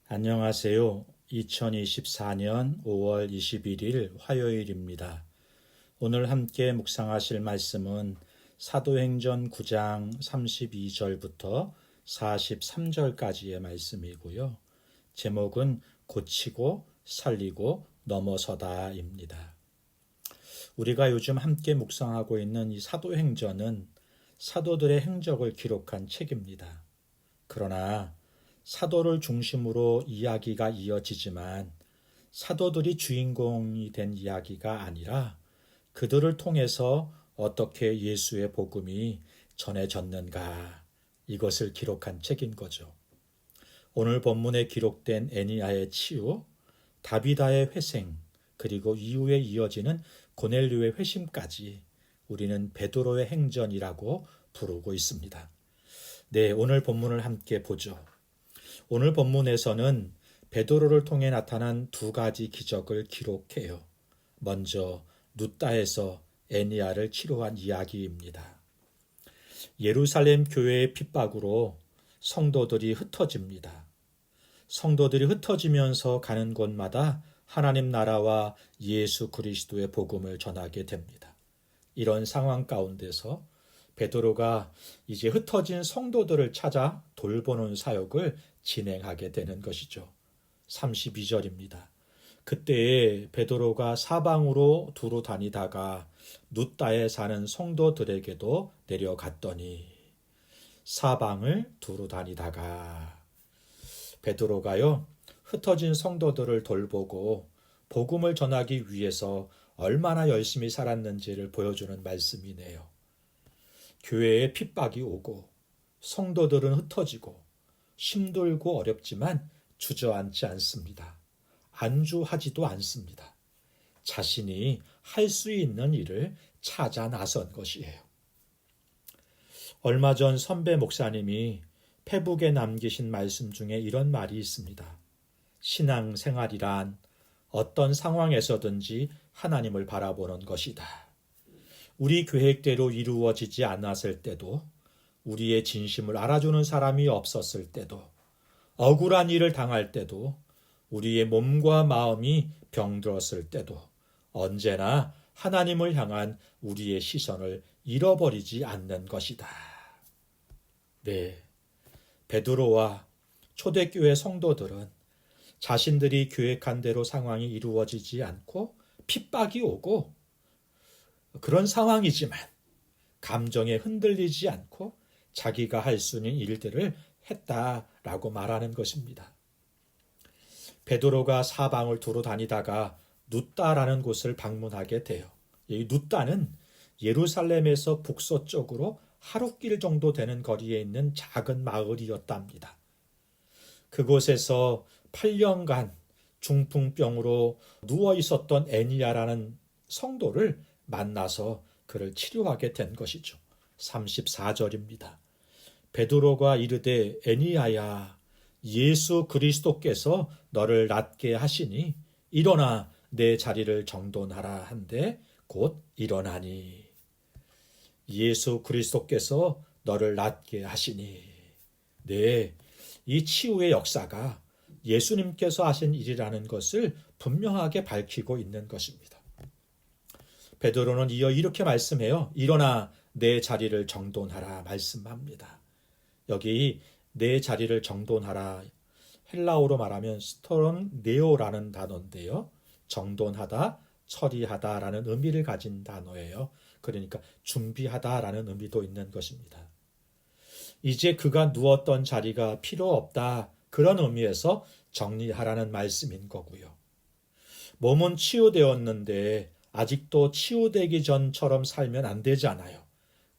안녕하세요. 2024년 5월 21일 화요일입니다. 오늘 함께 묵상하실 말씀은 사도행전 9장 32절부터 43절까지의 말씀이고요. 제목은 고치고 살리고 넘어서다입니다. 우리가 요즘 함께 묵상하고 있는 이 사도행전은 사도들의 행적을 기록한 책입니다. 그러나 사도를 중심으로 이야기가 이어지지만 사도들이 주인공이 된 이야기가 아니라 그들을 통해서 어떻게 예수의 복음이 전해졌는가, 이것을 기록한 책인 거죠. 오늘 본문에 기록된 애니야의 치유, 다비다의 회생, 그리고 이후에 이어지는 고넬료의 회심까지 우리는 베드로의 행전이라고 부르고 있습니다. 네, 오늘 본문을 함께 보죠. 오늘 본문에서는 베드로를 통해 나타난 두 가지 기적을 기록해요. 먼저 룻다에서 애니야를 치료한 이야기입니다. 예루살렘 교회의 핍박으로 성도들이 흩어집니다. 성도들이 흩어지면서 가는 곳마다 하나님 나라와 예수 그리스도의 복음을 전하게 됩니다. 이런 상황 가운데서 베드로가 이제 흩어진 성도들을 찾아 돌보는 사역을 진행하게 되는 것이죠. 32절입니다. 그때에 베드로가 사방으로 두루 다니다가 룻다에 사는 성도들에게도 내려갔더니, 사방을 두루 다니다가 베드로가요, 흩어진 성도들을 돌보고 복음을 전하기 위해서 얼마나 열심히 살았는지를 보여주는 말씀이네요. 교회에 핍박이 오고 성도들은 흩어지고 힘들고 어렵지만 주저앉지 않습니다. 안주하지도 않습니다. 자신이 할 수 있는 일을 찾아 나선 것이에요. 얼마 전 선배 목사님이 페북에 남기신 말씀 중에 이런 말이 있습니다. 신앙생활이란 어떤 상황에서든지 하나님을 바라보는 것이다. 우리 계획대로 이루어지지 않았을 때도, 우리의 진심을 알아주는 사람이 없었을 때도, 억울한 일을 당할 때도, 우리의 몸과 마음이 병들었을 때도 언제나 하나님을 향한 우리의 시선을 잃어버리지 않는 것이다. 네, 베드로와 초대교회 성도들은 자신들이 계획한 대로 상황이 이루어지지 않고 핍박이 오고 그런 상황이지만 감정에 흔들리지 않고 자기가 할 수 있는 일들을 했다라고 말하는 것입니다. 베드로가 사방을 두루 다니다가 룻다라는 곳을 방문하게 돼요. 이 룻다는 예루살렘에서 북서쪽으로 하루길 정도 되는 거리에 있는 작은 마을이었답니다. 그곳에서 8년간 중풍병으로 누워 있었던 애니야라는 성도를 만나서 그를 치료하게 된 것이죠. 34절입니다. 베드로가 이르되 애니야야, 예수 그리스도께서 너를 낫게 하시니 일어나 내 자리를 정돈하라 한데 곧 일어나니. 예수 그리스도께서 너를 낫게 하시니. 네, 이 치유의 역사가 예수님께서 하신 일이라는 것을 분명하게 밝히고 있는 것입니다. 베드로는 이어 이렇게 말씀해요. 일어나 내 자리를 정돈하라 말씀합니다. 여기 내 자리를 정돈하라, 헬라어로 말하면 스토론 네오라는 단어인데요. 정돈하다, 처리하다라는 의미를 가진 단어예요. 그러니까 준비하다라는 의미도 있는 것입니다. 이제 그가 누웠던 자리가 필요 없다, 그런 의미에서 정리하라는 말씀인 거고요. 몸은 치유되었는데 아직도 치유되기 전처럼 살면 안 되잖아요.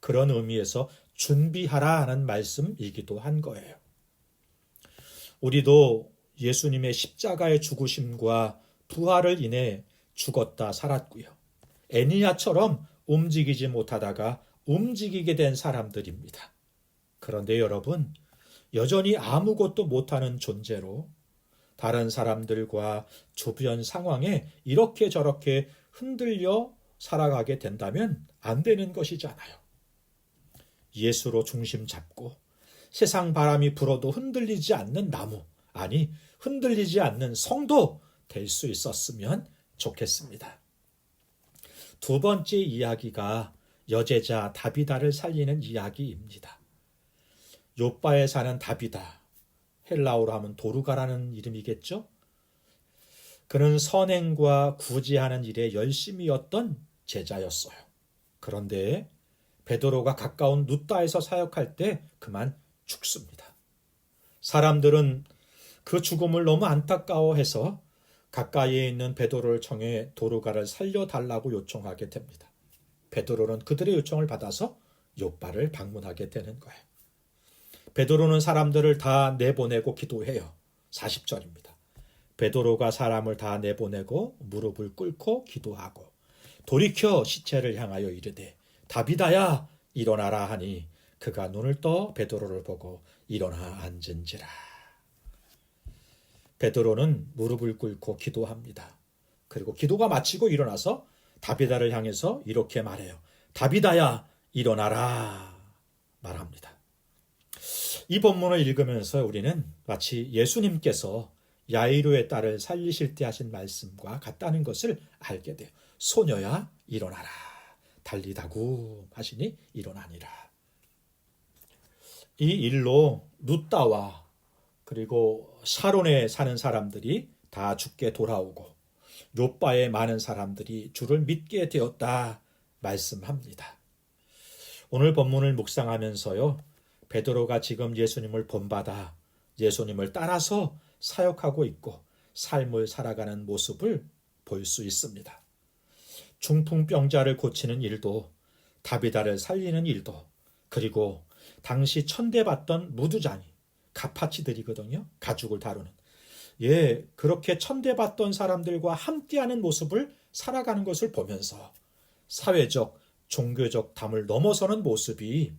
그런 의미에서 준비하라는 말씀이기도 한 거예요. 우리도 예수님의 십자가의 죽으심과 부활을 인해 죽었다 살았고요. 애니야처럼 움직이지 못하다가 움직이게 된 사람들입니다. 그런데 여러분, 여전히 아무것도 못하는 존재로 다른 사람들과 주변 상황에 이렇게 저렇게 흔들려 살아가게 된다면 안 되는 것이잖아요. 예수로 중심 잡고 세상 바람이 불어도 흔들리지 않는 나무, 아니 흔들리지 않는 성도 될 수 있었으면 좋겠습니다. 두 번째 이야기가 여제자 다비다를 살리는 이야기입니다. 욥바에 사는 다비다, 헬라어로 하면 도르가라는 이름이겠죠? 그는 선행과 구제하는 일에 열심이었던 제자였어요. 그런데 베드로가 가까운 룻다에서 사역할 때 그만 죽습니다. 사람들은 그 죽음을 너무 안타까워해서 가까이에 있는 베드로를 청해 도르가를 살려달라고 요청하게 됩니다. 베드로는 그들의 요청을 받아서 욥바를 방문하게 되는 거예요. 베드로는 사람들을 다 내보내고 기도해요. 40절입니다. 베드로가 사람을 다 내보내고 무릎을 꿇고 기도하고 돌이켜 시체를 향하여 이르되 다비다야 일어나라 하니 그가 눈을 떠 베드로를 보고 일어나 앉은지라. 베드로는 무릎을 꿇고 기도합니다. 그리고 기도가 마치고 일어나서 다비다를 향해서 이렇게 말해요. 다비다야 일어나라 말합니다. 이 본문을 읽으면서 우리는 마치 예수님께서 야이로의 딸을 살리실 때 하신 말씀과 같다는 것을 알게 돼요. 소녀야 일어나라. 달리다구 하시니 일어나니라. 이 일로 룻다와 그리고 사론에 사는 사람들이 다 죽게 돌아오고 욥바의 많은 사람들이 주를 믿게 되었다 말씀합니다. 오늘 본문을 묵상하면서요. 베드로가 지금 예수님을 본받아 예수님을 따라서 사역하고 있고 삶을 살아가는 모습을 볼 수 있습니다. 중풍병자를 고치는 일도 다비다를 살리는 일도 그리고 당시 천대받던 무두장이 가파치들이거든요. 가죽을 다루는. 그렇게 천대받던 사람들과 함께하는 모습을 살아가는 것을 보면서 사회적, 종교적 담을 넘어서는 모습이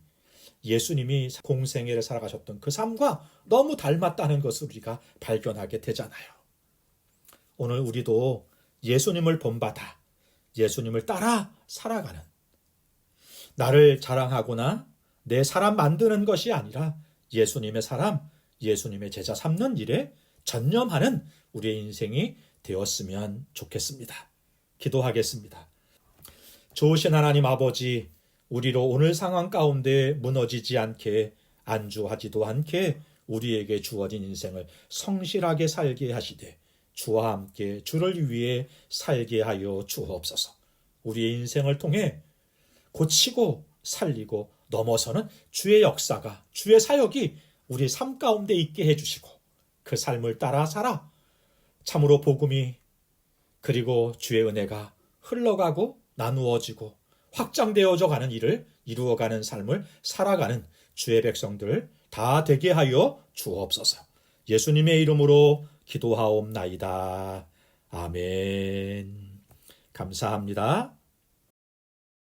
예수님이 공생애를 살아가셨던 그 삶과 너무 닮았다는 것을 우리가 발견하게 되잖아요. 오늘 우리도 예수님을 본받아 예수님을 따라 살아가는 나를 자랑하거나 내 사람 만드는 것이 아니라 예수님의 사람, 예수님의 제자 삼는 일에 전념하는 우리의 인생이 되었으면 좋겠습니다. 기도하겠습니다. 좋으신 하나님 아버지, 우리로 오늘 상황 가운데 무너지지 않게 안주하지도 않게 우리에게 주어진 인생을 성실하게 살게 하시되 주와 함께 주를 위해 살게 하여 주옵소서. 우리의 인생을 통해 고치고 살리고 넘어서는 주의 역사가 주의 사역이 우리 삶 가운데 있게 해주시고 그 삶을 따라 살아 참으로 복음이 그리고 주의 은혜가 흘러가고 나누어지고 확장되어져 가는 일을 이루어가는 삶을 살아가는 주의 백성들 다 되게 하여 주옵소서. 예수님의 이름으로 기도하옵나이다. 아멘. 감사합니다.